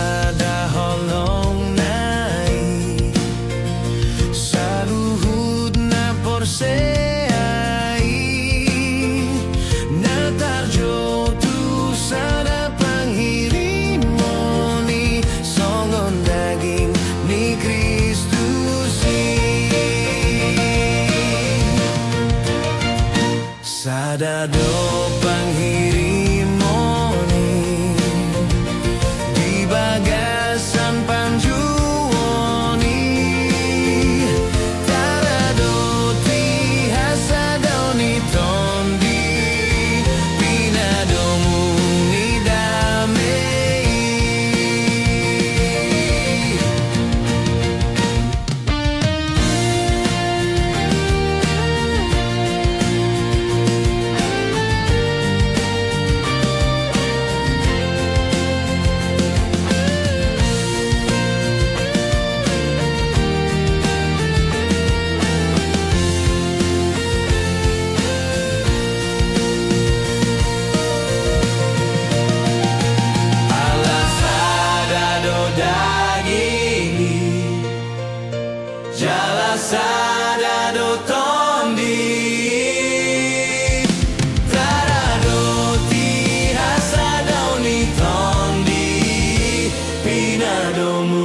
Pasada Holong nai saluhud na porseai na tarjo tu sada panghirimoni songon daging ni Kristusi sada do panghirimoni di bagasan panjuoni taradoti hasadoni tondi pinadomu ni damai Pasada do tondi taradoti hasadoni tondi pinadomu